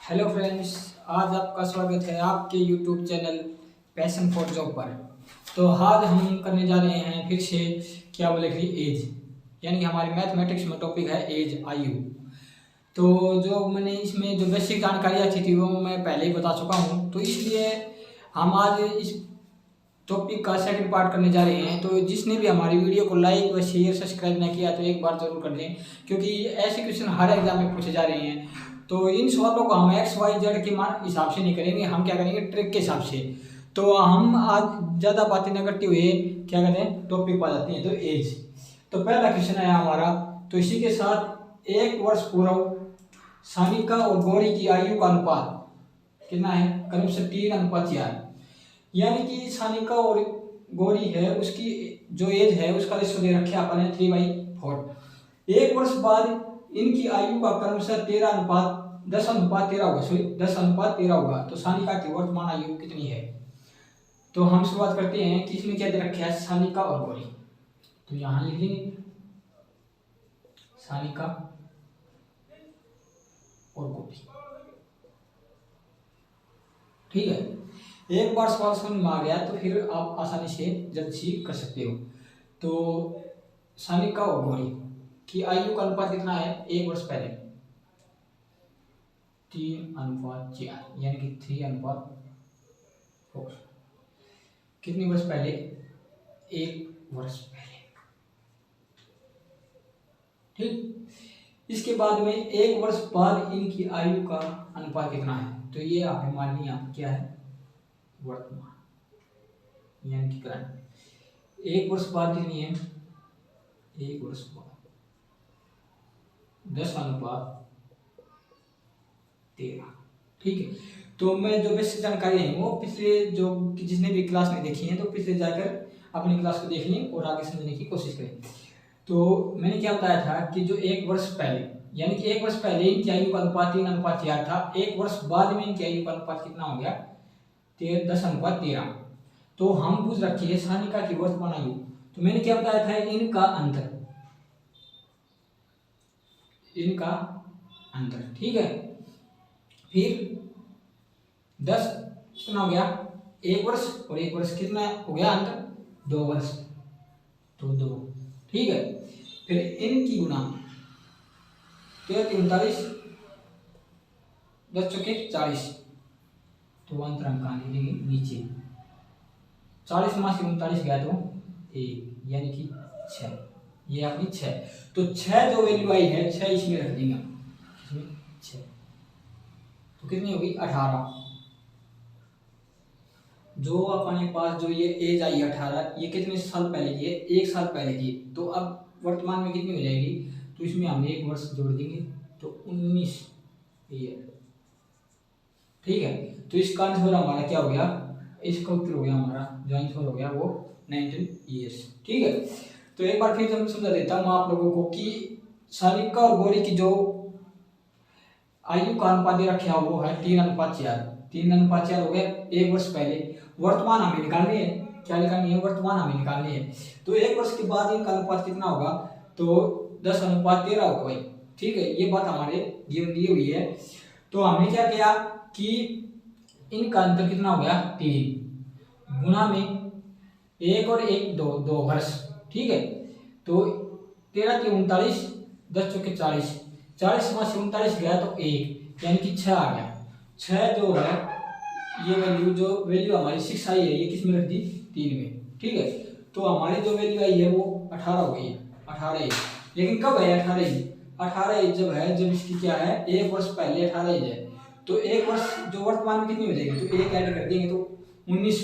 Hello friends, आज आपका स्वागत है आपके YouTube channel passion for job पर। तो आज हम करने जा रहे हैं फिर से क्या बोले कि एज, यानी कि हमारे मैथमेटिक्स में टॉपिक है एज, आयु। तो जो मैंने इसमें जो बेसिक जानकारियाँ थी वो मैं पहले ही बता चुका हूँ, तो इसलिए हम आज इस टॉपिक का सेकंड पार्ट करने जा रहे हैं। तो जिसने भी हमारी वीडियो को लाइक व शेयर सब्सक्राइब नहीं किया तो एक बार जरूर कर दें, क्योंकि ऐसे क्वेश्चन हर एग्जाम में पूछे जा रहे हैं। तो इन सवालों को हम एक्स वाई जेड के हिसाब से नहीं करेंगे, हम क्या करेंगे ट्रिक के हिसाब से। तो हम आज ज़्यादा बातें न करते हुए क्या करें, टॉपिक पर जाते हैं। तो एज, तो पहला क्वेश्चन है हमारा। तो इसी के साथ 1 वर्ष पूर्व सानिका और गौरी की आयु का अनुपात कितना है? क्रमशः 3:4। यानी कि सानिका और गौरी है उसकी जो एज है उसका रेशो दे रखे अपन है 3/4। 1 वर्ष बाद इनकी आयु का क्रमशः 10:13 होगा, सॉरी 10:13 होगा। तो सानिका की वर्तमान आयु कितनी है? तो हम शुरुआत करते हैं कि इसमें क्या दे रखा है, सानिका और गौरी। तो यहाँ लिख लेंगे सानिका और गौरी, ठीक है। एक बार सवाल समझ में आ गया तो फिर आप आसानी से जल्दी कर सकते हो। तो सानिका और गौरी की आयु का अनुपात कितना है? 1 वर्ष पहले 3:4, यानी कि 3:4। कितने वर्ष पहले? 1 वर्ष पहले, ठीक। इसके बाद में 1 वर्ष बाद इनकी आयु का अनुपात कितना है? तो ये आपने मान लिया क्या है, वर्तमान, यानी कि करंट। 1 वर्ष बाद कितनी है? 1 वर्ष बाद 10:13, ठीक है। तो मैं जो बेसिक जानकारी है वो पिछले जो जिसने भी क्लास नहीं देखी है तो पिछले जाकर अपनी क्लास को देख लें और आगे समझने की कोशिश करें। तो मैंने क्या बताया था कि जो 1 वर्ष पहले, यानी कि 1 वर्ष पहले इनकी आयु का अनुपात 3:4 था। 1 वर्ष बाद में इनकी आयु का अनुपात कितना हो गया? 10:13। तो हम पूछ रखी है सानिका की वर्तमान आयु। तो मैंने क्या बताया था, इनका अंतर, ठीक है। फिर 10 कितना हो गया? 1 वर्ष, और 1 वर्ष कितना हो गया अंतर? 2 वर्ष, तो 2, ठीक है। फिर इनकी गुना 39, 10 चौके 40, तो अंतर अंक लिखेंगे नीचे। 40 में से 39 गया तो 1, यानी कि 6, ये अपनी 6। तो 6 जो वैल्यू आई है 6 इसमें रख देंगे, इसमें 6, तो कितनी होगी? 18। जो अपने पास जो ये एज आई 18, ये कितने साल पहले की है? 1 साल पहले की। तो अब वर्तमान में कितनी हो जाएगी? तो इसमें हम 1 वर्ष जोड़ देंगे तो 19 ईयर, ठीक है। तो इसका आंसर हमारा क्या हो गया? इसका उत्तर हो गया हमारा, जो आंसर हो गया वो 19 ईयर्स, ठीक है। तो एक बार फिर समझा देता हूँ आप लोगों को कि सानिका और गौरी की जो आयु का अनुपात दे रखा वो है 3:4। 3:4 हो गया 1 वर्ष पहले। वर्तमान हमें निकालनी है, क्या निकालनी है? वर्तमान हमें निकालनी है। तो 1 वर्ष के बाद इनका अनुपात कितना होगा? तो 10:13 होगा भाई, ठीक है। ये बात हमारे गिवन दी हुई है। तो हमने क्या किया कि इनका अंतर कितना हो गया? 3 गुना में 1 और 1 2 वर्ष, ठीक है। तो 13 की 39, 10 चौके 40, 40 में से 39 गया तो 1, यानी कि 6 आ गया। 6 जो है ये वैल्यू हमारी 6 आई है, ये किस में रख दी? 3 में, ठीक है। तो हमारी जो वैल्यू आई है वो 18 हो गई है, 18 एज। लेकिन कब है 18 एज? 18 एज जब है, जब इसकी क्या है 1 वर्ष पहले 18 एज है। तो 1 वर्ष जो वर्तमान में कितनी हो जाएगी? तो 1 ऐड कर देंगे तो 19,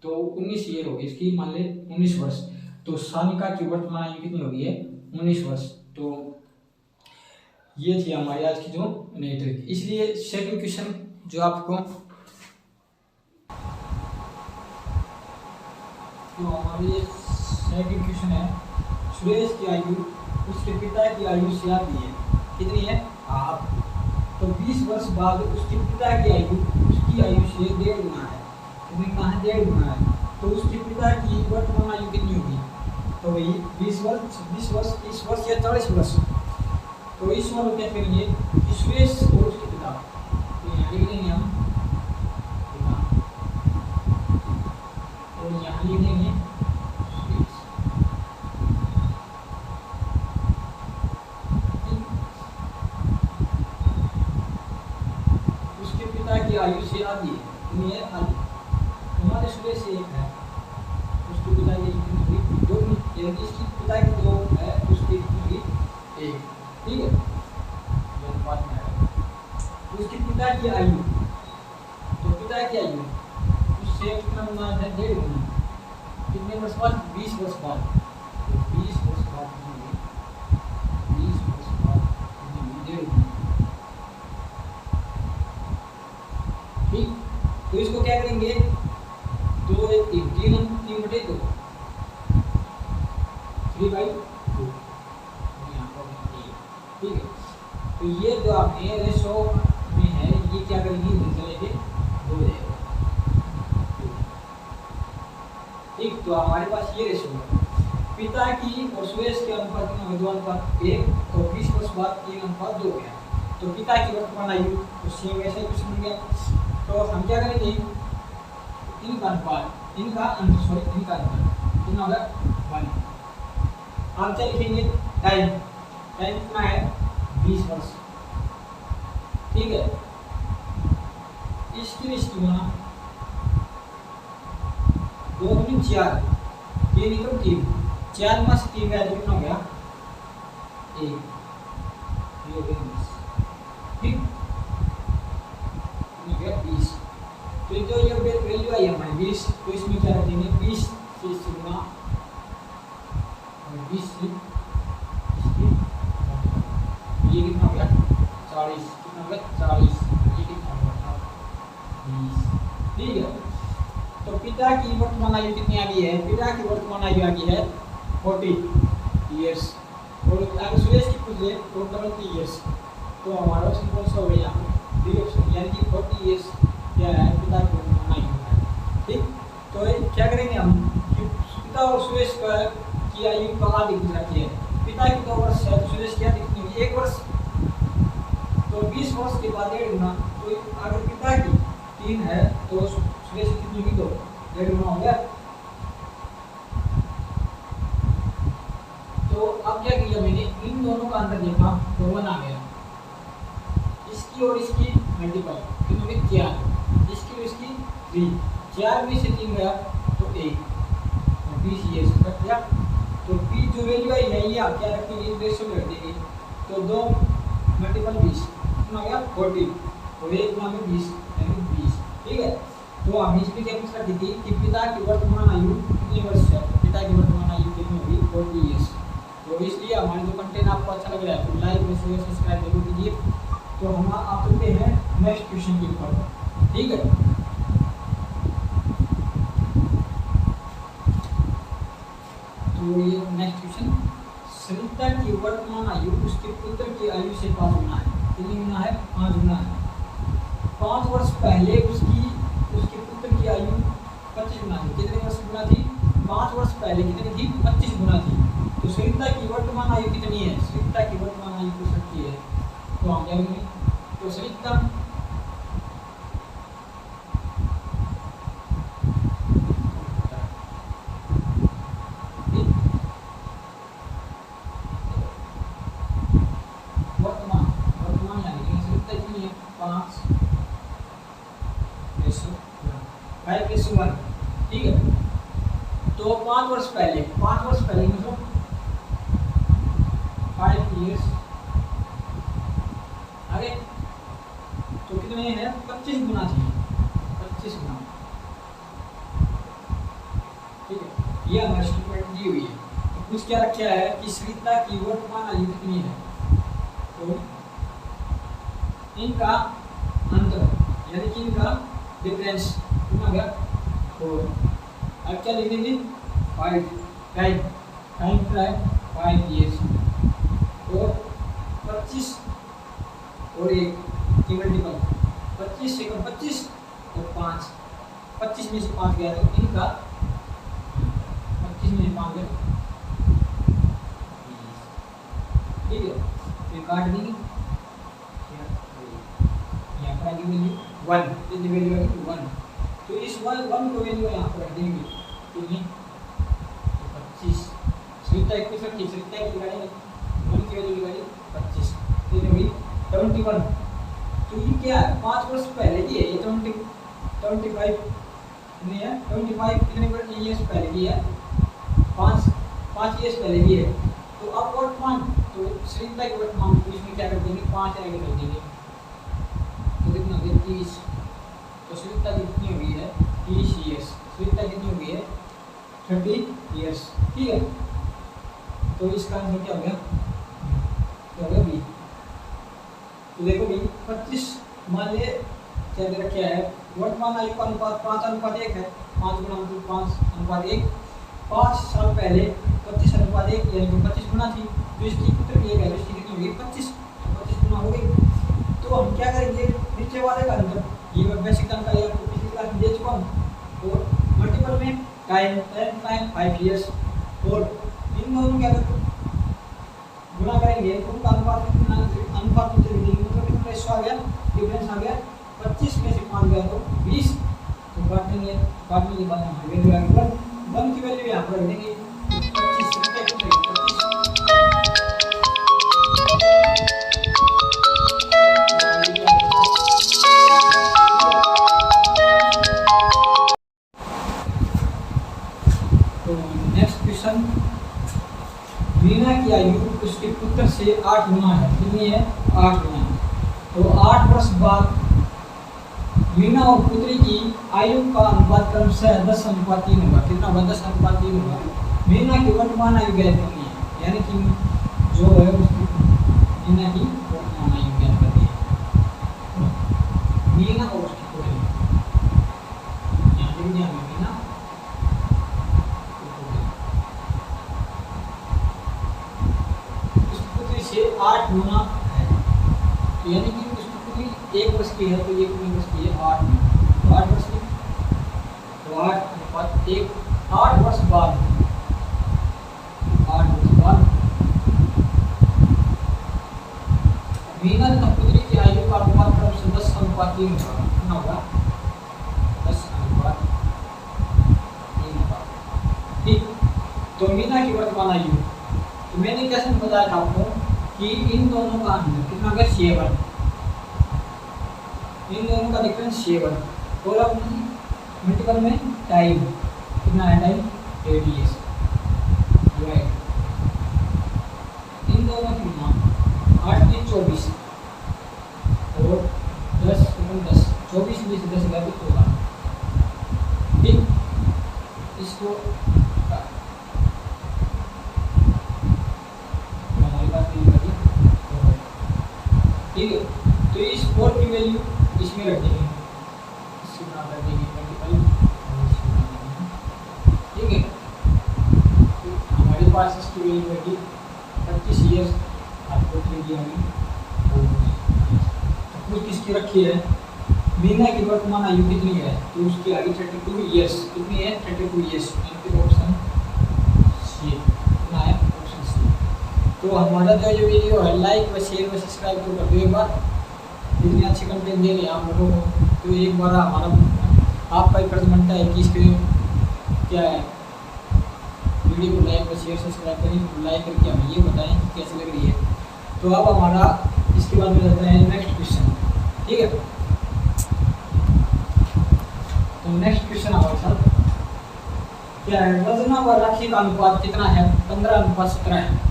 तो 19 ईयर होगी इसकी, मान ले 19 वर्ष। तो सानिका की वर्तमान आयु कितनी होगी है? 19 वर्ष। तो ये थी हमारी आज की जो नई ट्रिक। इसलिए सेकंड क्वेश्चन जो आपको, तो हमारी सेकंड क्वेश्चन है, सुरेश की आयु उसके पिता की आयु से आती है, कितनी है? आप। तो 20 वर्ष बाद उसके पिता की आयु उसकी आयु से 1.5 गुना है। कितनी कहा है? 1.5 गुना है। तो उसके पिता की वर्तमान आयु कितनी होगी? तो वही 20 वर्ष, 26 वर्ष, 30 वर्ष या 40 वर्ष। तो इस सवाल को क्या करेंगे कि सुरेश और उसके पिता, तो की आयु से आधी है, कितनी है? आधी। हमारे सुरेश से एक है, उसकी पिता की कितनी हुई? 2, यानी इसकी पिता की 2 है, उसकी कितनी हुई? 1। ठीक है, ये बात में आएगा। तो उसकी पिता की आयु, तो पिता की आयु उससे कितना गुना है? 1.5 गुना। कितने वर्ष बाद? 20 वर्ष बाद। तो 20 वर्ष बाद कितनी हुई? 20 वर्ष बाद कितनी हुई? 1.5 गुना। ठीक, तो इसको क्या करेंगे? 2 1 3 3 बटे 2, 3/2। ठीक है, तो ये जो आपने रेशो में है, ये क्या करेंगे? लेके 2 हो जाएगा। ठीक, तो हमारे पास ये रेशो है, पिता की और सुरेश के अनुपात कितना है? 2 अनुपात 1, और 20 वर्ष बाद 3 अनुपात 2 गया। तो पिता की वर्तमान आयु, तो सेम ऐसा ही कुछ बन गया। तो हम क्या करेंगे? इनका अनुपात, इनका अंतर कितना होगा? 1। आप क्या लिखेंगे? टाइम कितना है? 20 वर्ष। ठीक है, इसकी गुना 2 दूनी 4, 3 निकल 3, 4 में से 3 गया तो कितना हो गया? 1। ठीक, 20। तो जो ये वैल्यू आई हमारी 20, तो इसमें क्या रखेंगे? 20 से इससे गुना, और 20 से ये कितना हो गया? 40। कितना हो गया? 40। ये कितना हो गया? 20। ठीक है, तो पिता की वर्तमान आयु कितनी आ गई है? पिता की वर्तमान आयु आ गई है 40 ईयर्स, और अगर सुरेश की पूछ ले तो 70 ईयर्स। तो हमारा ऑप्शन कौन सा हो गया? यहाँ पे डी ऑप्शन, यानी कि 40 ईयर्स क्या है? पिता की वर्तमान आयु है। ठीक, तो क्या करेंगे हम कि पिता और सुरेश की आयु का आधी रखी है। पिता की 2 वर्ष है, तो सुरेश की आयु कितनी होगी? 1 वर्ष। तो 20 वर्ष के बाद 1.5 गुना। तो अगर पिता की 3 है, तो सुरेश की कितनी होगी? 2, 1.5 गुना हो गया। तो अब क्या किया मैंने? इन दोनों का अंतर देखा तो 1 आ गया। इसकी और इसकी मल्टीपल कितनी होगी? 4। इसकी और इसकी 3, 4 में से 3 गया तो 1, और 20 ईयर्स कट गया। तो 20 जो वैल्यू आई है, ये आप क्या रखेंगे? रेशियो में रख देंगे। तो 2 मल्टीपल 20 कितना हो गया? 40, और 1 गुना में 20 यानी 20। ठीक है, तो हम इसमें क्या पूछ रही थी कि पिता की वर्तमान आयु कितनी वर्ष है? पिता की वर्तमान आयु कितनी होगी? 40 ईयर्स। तो इसलिए हमारे जो कंटेंट आपको अच्छा लग रहा है तो लाइक और शेयर सब्सक्राइब जरूर कीजिए। तो हम आप चलते हैं नेक्स्ट क्वेश्चन के ऊपर। ठीक है, तो ये नेक्स्ट क्वेश्चन, सरिता की वर्तमान आयु उसके पुत्र की आयु से 5 गुना है। कितनी गुना है? 5 गुना है। 5 वर्ष पहले उसके पुत्र की आयु 25 गुना थी। कितने वर्ष गुना थी? 5 वर्ष पहले कितनी थी? 25 गुना थी। तो सरिता की वर्तमान आयु कितनी है? सरिता की वर्तमान आयु पूछ सकती है, तो हम क्या करेंगे? तो सरिता वर्तमान यानी कि सरिता कितनी है? 5:1। ठीक है, तो 5 वर्ष पहले मतलब 5 ईयर्स आगे, तो कितने है? 25 गुना थी, 25 गुना। ठीक है, ये हमारी स्टेटमेंट दी हुई है। तो कुछ क्या रखा है कि सरिता की वर्तमान आयु कितनी है? तो इनका अंतर यानी कि इनका डिफरेंस कितना गया? 4। अब क्या लिख देंगे? 5 टाइम कितना है? 5 ईयर्स, और 25 और 1 की मल्टीपल 25 से 25 और 5, 25 में से 5 गया तो इनका 25 में से 5 गया। ठीक है, तो काट देंगे। यहाँ पर आगे वैल्यू 1, कितनी वैल्यू आएगी? 1। तो इस 1 को वैल्यू यहाँ पर रख देंगे। कितनी? 25। सरिता एक कुछ रखी, सरिता की निकालेंगे 1 की वैल्यू निकाली 25, कितनी हुई? 71। तो ये क्या है, 5 वर्ष पहले की है, ये 25 नहीं है, 25 कितने ईयर्स पहले की है, 5 ईयर्स पहले की है। तो अब वर्तमान, तो श्रीलता के वर्तमान को इसमें क्या कर देंगे, 5 आगे कर देंगे, तो कितना हो गया 30। तो श्रीलता कितनी हो गई है, 30 ईयर्स। श्रीलता कितनी हो गई है, 30 ईयर्स। ठीक है, तो इसका आंसर क्या हो गया, क्या हो गया बी। तो देखो भी 25 मान ले क्या दे रखा है, वर्तमान आयु का अनुपात 5:1 है, 5 गुना मतलब 5:1। 5 साल पहले 25:1 यानी कि 25 गुना थी, तो इसकी कितनी की वैल्यू, इसकी कितनी होगी 25, तो 25 गुना हो गई। तो हम क्या करेंगे, नीचे वाले का अंतर, ये मैं बेसिक जानकारी आपको पिछली क्लास में दे चुका हूँ, तो मल्टीपल में टाइम 10.5 ईयर्स, और इन दोनों क्या करेंगे, गुणा करेंगे तो उनका अनुपात कितना, अनुपात तो चलिए मतलब कितना रेशो आ गया, डिफरेंस आ गया, 25 में से 5 गया तो 20। तो काटने के बाद हमारी वैल्यू आ गई 1 की वैल्यू यहाँ पर रख देंगे 25 रुपये की सही 25। तो नेक्स्ट क्वेश्चन, मीना की आयु उसके पुत्र से 8 गुना है, कितनी है, 8 गुना। तो 8 वर्ष बाद मीना और पुत्री की आयु का अनुपात क्रमशः 10:3 होगा, कितना होगा, 10:3 होगा। मीना की वर्तमान आयु ज्ञात करनी है, यानी कि जो है मीना की वर्तमान आयु ज्ञात करनी है, मीना और उसकी पुत्री, यहाँ लिख दिया मीना से 8 गुना है, तो यानी कि उसकी पुत्री 1 वर्ष की है, तो ये कितने वर्ष की है, 8 में, तो 8 वर्ष की, तो 8 वर्ष बाद मीना तथा पुत्री की आयु का अनुपात क्रमशः 10:3 होगा, कितना होगा, 10:3 होगा। ठीक, तो मीना की वर्तमान आयु, तो मैंने कैसे बताया था आपको कि इन दोनों का अंतर कितना होगा, 7, इन दोनों का डिफरेंस 7, और अब मल्टीपल में टाइम कितना है, टाइम 8 ईयर्स, राइट। इन दोनों की मान 8 में 24 और 10 24 में से 10 गया तो 14। ठीक, इसको ठीक है, तो इस 4 की वैल्यू इसमें रख देंगे, इसके नाम रख देंगे मल्टीपल, ठीक है। तो हमारे पास इसकी वैल्यू है 25 ईयर्स, आपको दे दिया हमने। तो कुछ किसकी रखी है, मीना की वर्तमान आयु कितनी है, तो उसकी आगे 32 ईयर्स, कितनी है, 32 ईयर्स, ऑप्शन सी कितना है, ऑप्शन सी। तो हमारा जो ये वीडियो है लाइक व शेयर व सब्सक्राइब तो कर दो एक बार, इतनी अच्छी कंटेंट दे रहे हैं आप लोगों को, तो एक बार हमारा आपका ही फर्ज बनता है कि इसके क्या है, वीडियो को लाइक व शेयर सब्सक्राइब करें, तो लाइक करके हमें ये बताएं कि कैसी लग रही है। तो अब हमारा इसके बाद में रहता है नेक्स्ट क्वेश्चन, ठीक है। तो नेक्स्ट क्वेश्चन हमारे साथ क्या है, रजना व राखी का अनुपात कितना है, 15:17 है।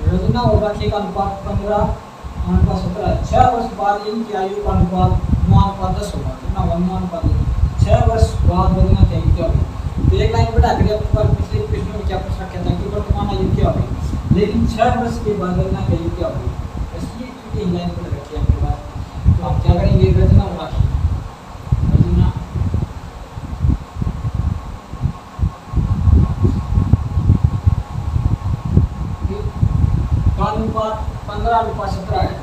रजना और राखी का अनुपात 15:17। 6 वर्ष बाद इनकी आयु का अनुपात 9:10 होगा, कितना 9:10। 6 वर्ष बाद रजना की आयु क्या होगी, तो एक लाइन बढ़ा कर आपके पास पिछले क्वेश्चन में क्या प्रश्न रखा था कि वर्तमान आयु क्या होगी, लेकिन 6 वर्ष के बाद रजना की आयु क्या होगी, बस ये लाइन बढ़ा रखी है आपके पास। तो आप क्या करेंगे, रजना और राखी, रजना का अनुपात 15:17 है।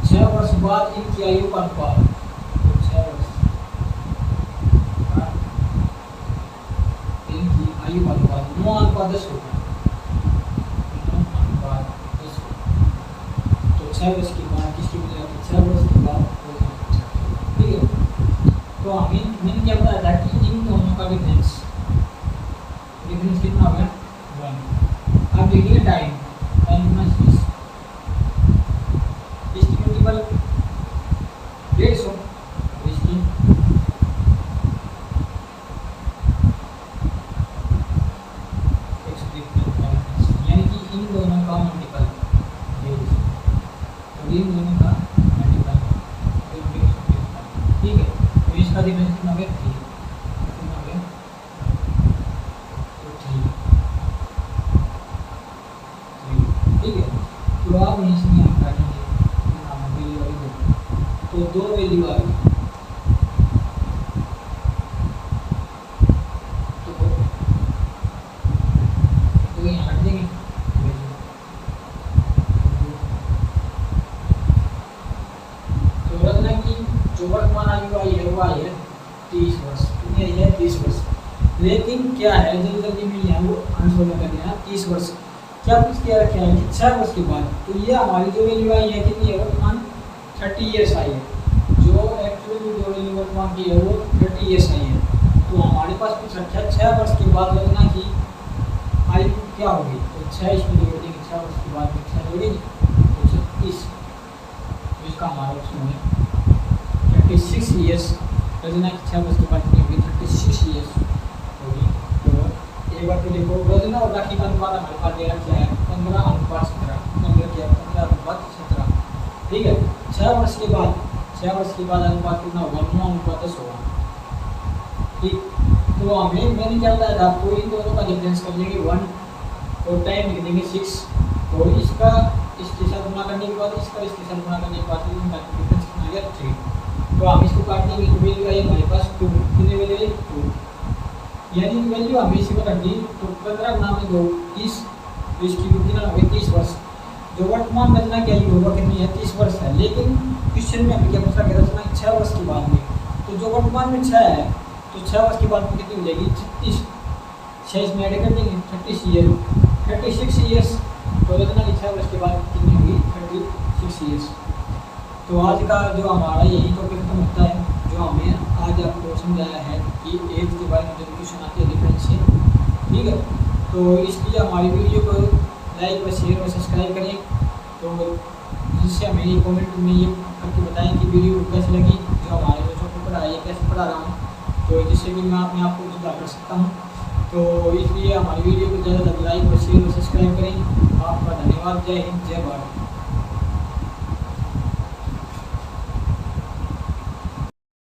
6 वर्ष बाद इनकी आयु का अनुपात, तो 6 वर्ष इनकी आयु का अनुपात 9:10 होगा, 9:10। तो 6 वर्ष के बाद किसकी बजाय 6 वर्ष के बाद, ठीक है। तो मैंने क्या बताया था कि इन दोनों का डिफरेंस कितना हो गया, 1। अब देखिए टाइम 3 दोनों का मल्टीपल, ठीक है। तो इसका डिफरेंस कितना हो गया 3, कितना हो गया तो 3, ठीक है। तो आप इसमें हम काटेंगे वैल्यू आई तो 2 वैल्यू आ गई, तो यहाँ हट देंगे। तो रखना कि जो वर्तमान आयु आई है वो आई है 30 वर्ष, कितनी आई है 30 वर्ष। लेकिन क्या है जल्दी जल्दी में यहाँ वो आंसर में कर दिया 30 वर्ष, क्या कुछ क्या रखा है कि 6 वर्ष के बाद। तो ये हमारी जो वैल्यू आई है कितनी है वर्तमान 30 ईयर्स आई है, जो एक्चुअली जो वैल्यू वर्तमान की है वो 30 ईयर्स आई है। तो हमारे पास कुछ रखा है 6 वर्ष के बाद रखना की आयु क्या होगी, तो 6 इसमें जोड़ देंगे, 6 वर्ष के बाद में 6 जोड़ेंगे तो 36, इसका हमारा ऑप्शन है 36 ईयर्स। रजना की 6 वर्ष के बाद कितनी होगी 36 ईयर्स होगी। तो एक बार तो देखो रजना और राखी का अनुपात हमारे पास दे रखा है 15:17, 15:17, ठीक है। 6 वर्ष के बाद, 6 वर्ष के बाद अनुपात कितना होगा 9:10 होगा, ठीक। तो हमें मैंने क्या बताया था आपको, इन दोनों का डिफरेंस कर लेंगे 1 और टाइम लिख देंगे 6, और इसका इसके साथ गुणा करने के बाद इसका इसके साथ गुणा करने के बाद इनका डिफरेंस कितना आ गया 3। तो हम इसको काट देंगे तो वैल्यू आई हमारे पास 2, कितने वैल्यू है 2, यानी वैल्यू हमें इसी को रख दी तो 15 गुणा में 2 30, तो इसकी कितना हो गई 30 वर्ष। जो वर्तमान रचना की आयु होगा कितनी है 30 वर्ष है, लेकिन क्वेश्चन में हमें क्या पूछा गया रचना 6 वर्ष के बाद में, तो जो वर्तमान में 6 है तो 6 वर्ष के बाद में कितनी हो जाएगी 36, 6 इसमें ऐड कर देंगे 36 ईयर, 36 ईयर्स। तो रचना की 6 वर्ष के बाद कितनी होगी 36 ईयर्स। तो आज का जो हमारा यही टॉपिक खत्म होता है, जो हमें आज आपको समझाया है कि एज के बारे में जो क्वेश्चन आते हैं डिफरेंस से, ठीक है। तो इसलिए हमारी वीडियो को लाइक व शेयर व सब्सक्राइब करें, तो जिससे हमें ये कमेंट में ये करके बताएं कि वीडियो कैसी लगी, जो हमारे बच्चों को पढ़ाई है कैसे पढ़ा रहा हूँ, तो जिससे कि मैं अपने आप को सुधार कर सकता हूँ। तो इसलिए हमारी वीडियो को ज़्यादा से ज़्यादा लाइक और शेयर और सब्सक्राइब करें। आपका धन्यवाद। जय हिंद, जय भारत।